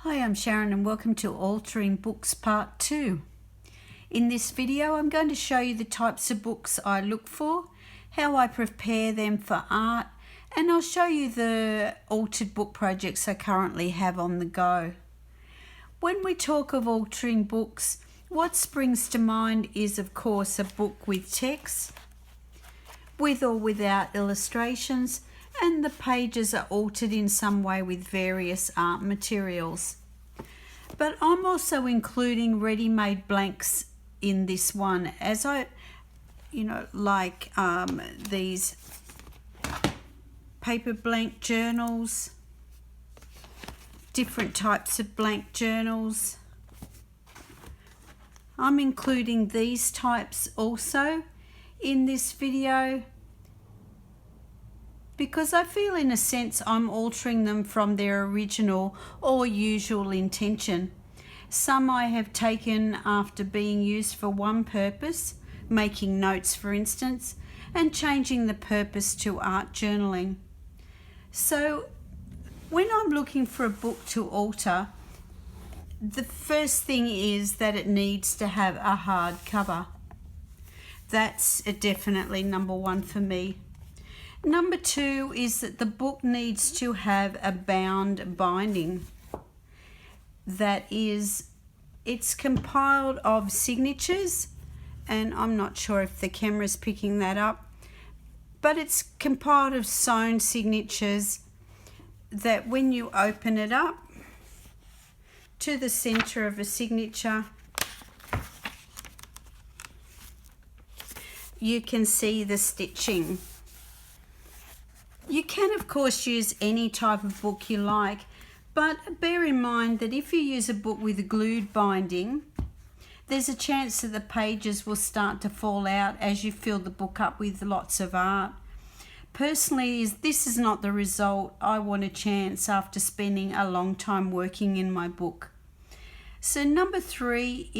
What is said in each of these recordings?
Hi, I'm Sharon and welcome to Altering Books Part 2. In this video I'm going to show you the types of books I look for, how I prepare them for art, and I'll show you the altered book projects I currently have on the go. When we talk of altering books, what springs to mind is of course a book with text, with or without illustrations, and the pages are altered in some way with various art materials. But I'm also including ready-made blanks in this one, as I, like these paper blank journals, different types of blank journals. I'm including these types also in this video, because I feel in a sense I'm altering them from their original or usual intention. Some I have taken after being used for one purpose, making notes for instance, and changing the purpose to art journaling. So when I'm looking for a book to alter, the first thing is that it needs to have a hard cover. That's definitely number one for me. Number two is that the book needs to have a bound binding. That is, it's compiled of signatures, and I'm not sure if the camera's picking that up, but it's compiled of sewn signatures that when you open it up to the center of a signature, you can see the stitching. You can of course use any type of book you like, but bear in mind that if you use a book with a glued binding, there's a chance that the pages will start to fall out as you fill the book up with lots of art. Personally, this is not the result I want a chance after spending a long time working in my book. So number three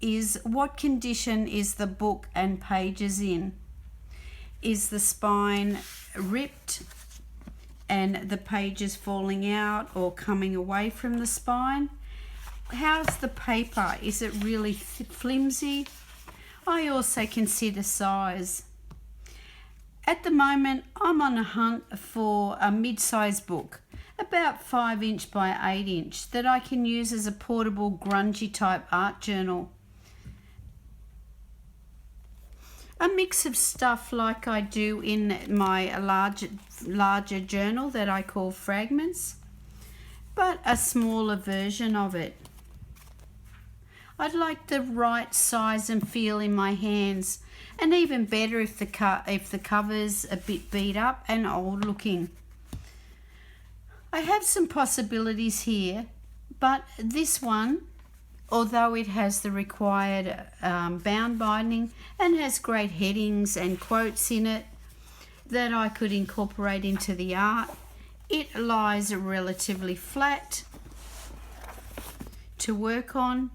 is what condition is the book and pages in? Is the spine ripped and the pages falling out or coming away from the spine? How's the paper? Is it really flimsy? I also consider size. At the moment I'm on a hunt for a mid-size book, about 5 inch by 8 inch, that I can use as a portable grungy type art journal. A mix of stuff like I do in my larger journal that I call fragments, but a smaller version of it. I'd like the right size and feel in my hands, and even better if the cover's a bit beat up and old looking. I have some possibilities here, but this one, although it has the required bound binding and has great headings and quotes in it that I could incorporate into the art, it lies relatively flat to work on.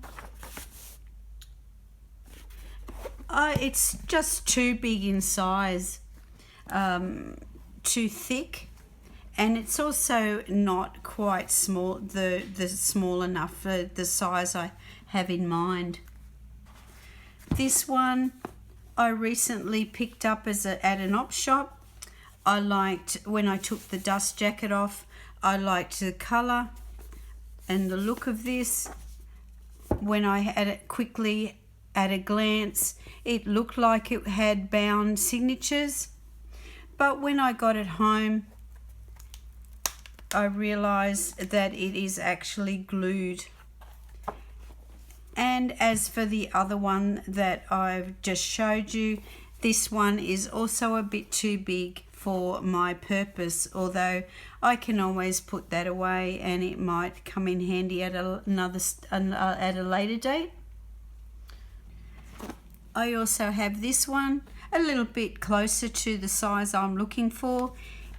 It's just too big in size, too thick, and it's also not quite small, the small enough for the size I have in mind. This one I recently picked up at an op shop. I liked, when I took the dust jacket off, I liked the colour and the look of this. When I had it quickly at a glance, it looked like it had bound signatures, but when I got it home I realized that it is actually glued. And as for the other one that I've just showed you, this one is also a bit too big for my purpose, although I can always put that away and it might come in handy at a later date. I also have this one a little bit closer to the size I'm looking for.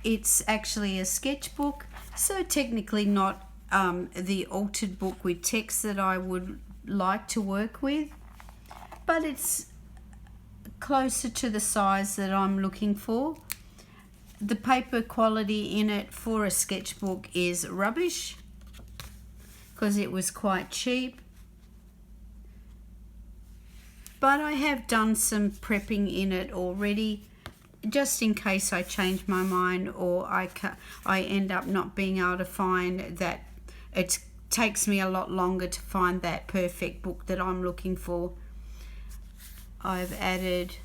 It's actually a sketchbook, so technically not the altered book with text that I would like to work with, but it's closer to the size that I'm looking for. The paper quality in it for a sketchbook is rubbish, because it was quite cheap. But I have done some prepping in it already, just in case I change my mind or I end up not being able to find that. It takes me a lot longer to find that perfect book that I'm looking for. I've added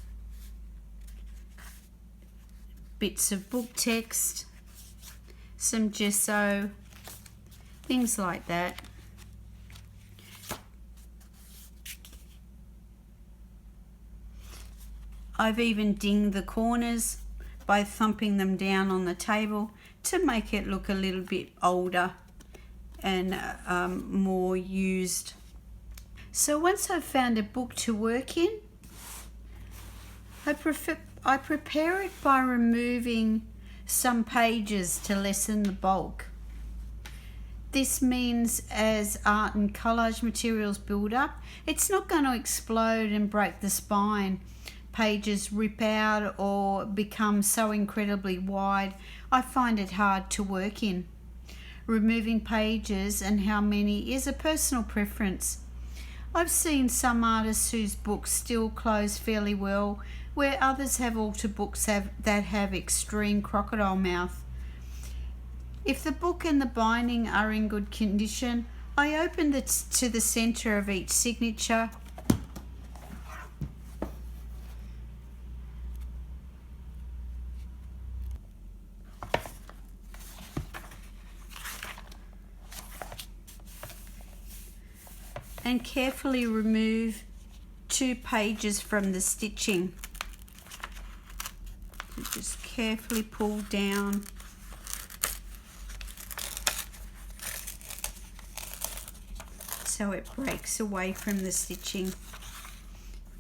bits of book text, some gesso, things like that. I've even dinged the corners by thumping them down on the table to make it look a little bit older and more used. So once I've found a book to work in, I prepare it by removing some pages to lessen the bulk. This means as art and collage materials build up, it's not going to explode and break the spine. Pages rip out or become so incredibly wide, I find it hard to work in. Removing pages and how many is a personal preference. I've seen some artists whose books still close fairly well, where others have altered books that have extreme crocodile mouth. If the book and the binding are in good condition, I open it to the center of each signature and carefully remove 2 pages from the stitching. Just carefully pull down. So it breaks away from the stitching,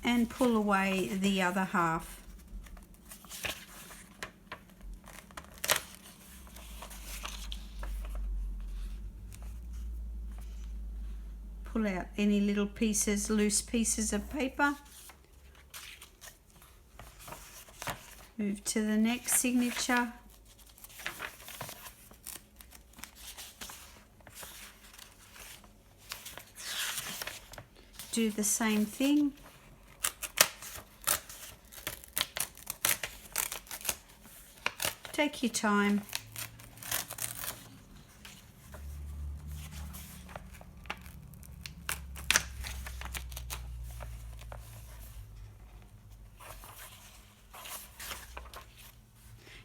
and pull away the other half. Pull out any little pieces, loose pieces of paper. Move to the next signature. Do the same thing. Take your time.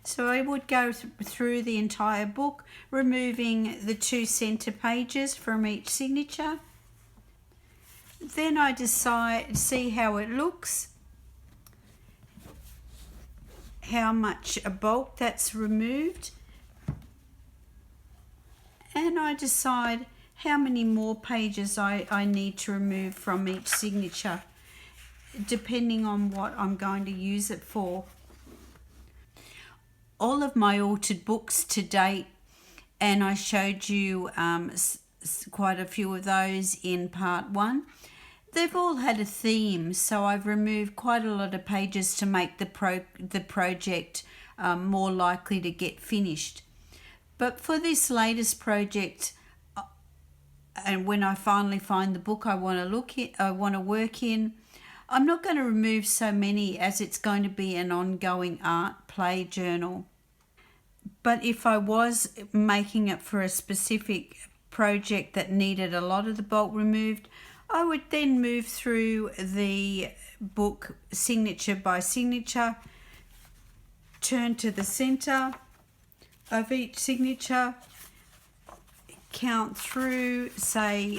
So I would go through the entire book, removing the 2 center pages from each signature. Then I see how it looks, how much bulk that's removed, and I decide how many more pages I need to remove from each signature, depending on what I'm going to use it for. All of my altered books to date, and I showed you quite a few of those in part 1, they've all had a theme, so I've removed quite a lot of pages to make the project more likely to get finished. But for this latest project, and when I finally find the book I want to work in, I'm not going to remove so many, as it's going to be an ongoing art play journal. But if I was making it for a specific project that needed a lot of the bulk removed, I would then move through the book signature by signature, turn to the center of each signature, count through, say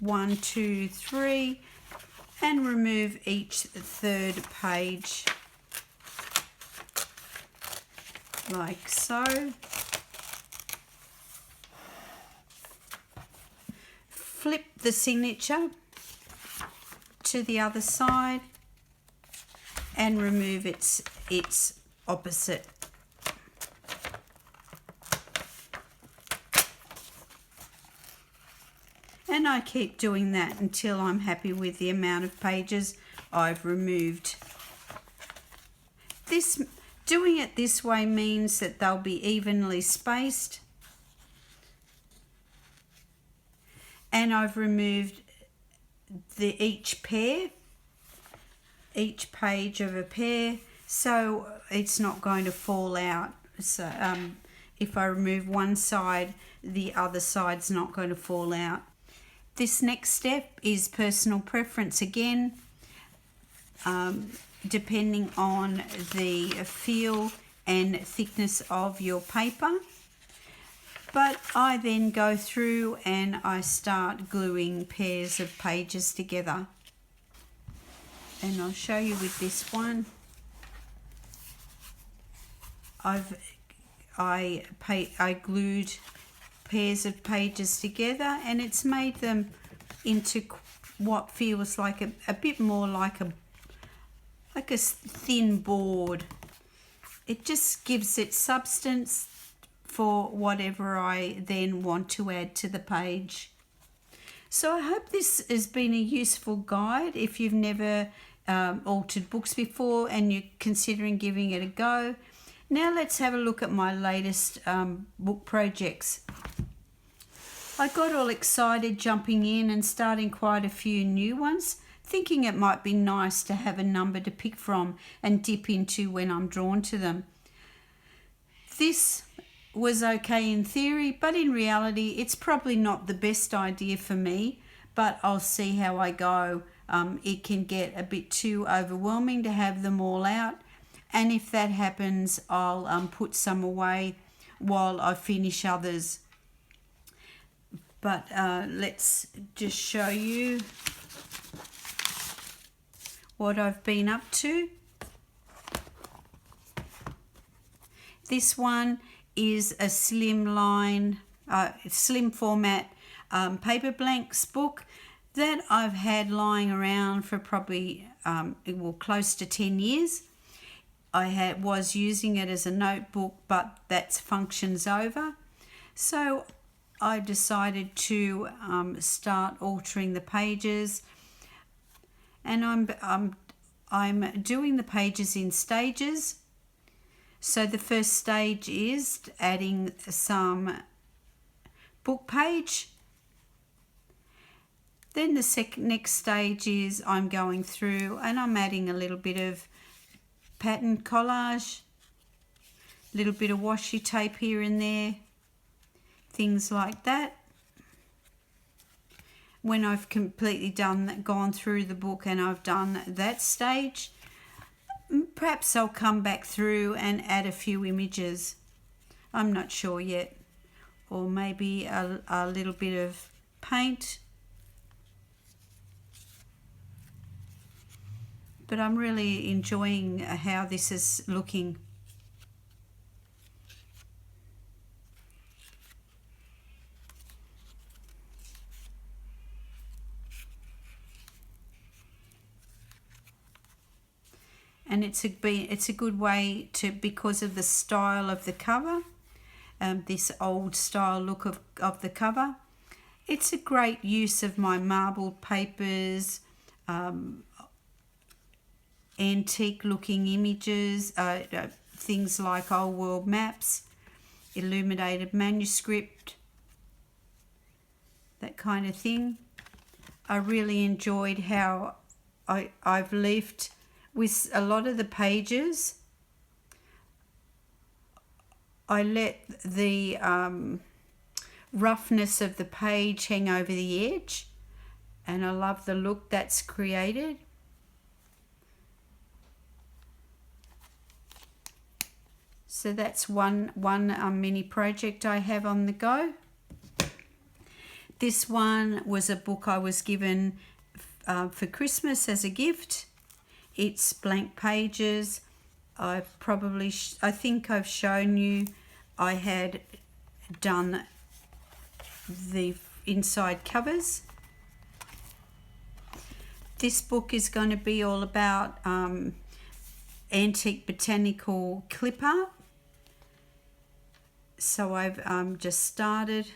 1, 2, 3, and remove each 3rd page, like so. Flip the signature to the other side and remove its opposite. And I keep doing that until I'm happy with the amount of pages I've removed. Doing it this way means that they'll be evenly spaced, and I've removed each page of a pair, so it's not going to fall out. So if I remove one side, the other side's not going to fall out. This next step is personal preference again, depending on the feel and thickness of your paper. But I then go through and I start gluing pairs of pages together. And I'll show you with this one. I glued pairs of pages together, and it's made them into what feels like a bit more like a thin board. It just gives it substance for whatever I then want to add to the page. So I hope this has been a useful guide if you've never altered books before and you're considering giving it a go. Now let's have a look at my latest book projects. I got all excited jumping in and starting quite a few new ones, thinking it might be nice to have a number to pick from and dip into when I'm drawn to them. This was okay in theory, but in reality it's probably not the best idea for me, but I'll see how I go. It can get a bit too overwhelming to have them all out, and if that happens I'll put some away while I finish others. But let's just show you what I've been up to. This one is a slim format paper blanks book that I've had lying around for probably close to 10 years. I was using it as a notebook, but that's function's over. So I decided to start altering the pages, and I'm doing the pages in stages. So the first stage is adding some book page. Then the next stage is I'm going through and I'm adding a little bit of pattern collage, a little bit of washi tape here and there, things like that. When I've completely gone through the book and I've done that stage, perhaps I'll come back through and add a few images. I'm not sure yet. Or maybe a little bit of paint. But I'm really enjoying how this is looking. And it's a good way to, because of the style of the cover, this old style look of the cover. It's a great use of my marbled papers, antique looking images, things like old world maps, illuminated manuscript, that kind of thing. I really enjoyed how I've left with a lot of the pages. I let the roughness of the page hang over the edge, and I love the look that's created. So that's one mini project I have on the go. This one was a book I was given for Christmas as a gift. It's blank pages. I think I've shown you I had done the inside covers. This book is going to be all about antique botanical clip art. So I've just started,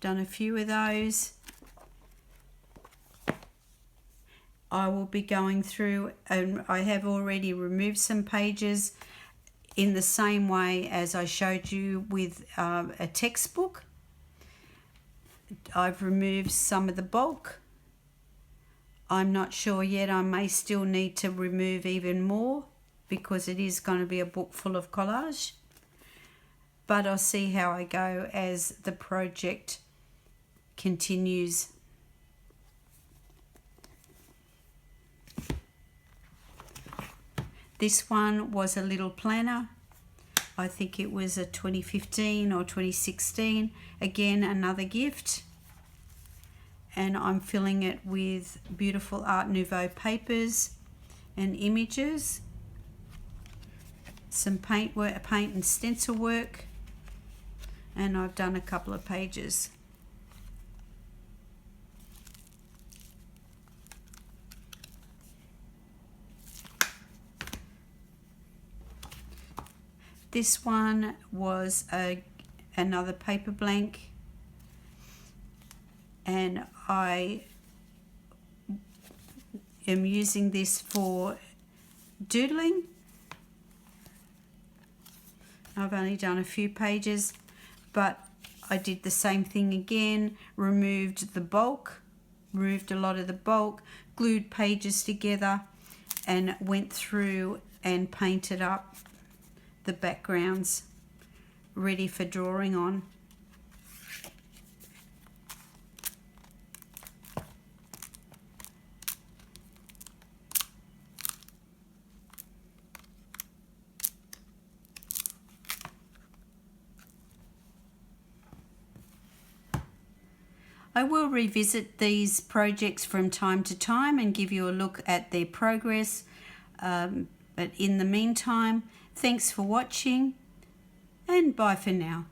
done a few of those. I will be going through, and I have already removed some pages in the same way as I showed you with a textbook. I've removed some of the bulk. I'm not sure yet. I may still need to remove even more because it is going to be a book full of collage. But I'll see how I go as the project continues. This one was a little planner. I think it was a 2015 or 2016. Again, another gift. And I'm filling it with beautiful Art Nouveau papers and images. Some paint and stencil work. And I've done a couple of pages. This one was another paper blank, and I am using this for doodling. I've only done a few pages, but I did the same thing again, removed the bulk, removed a lot of the bulk, glued pages together, and went through and painted up the backgrounds ready for drawing on. I will revisit these projects from time to time and give you a look at their progress. But in the meantime, thanks for watching and bye for now.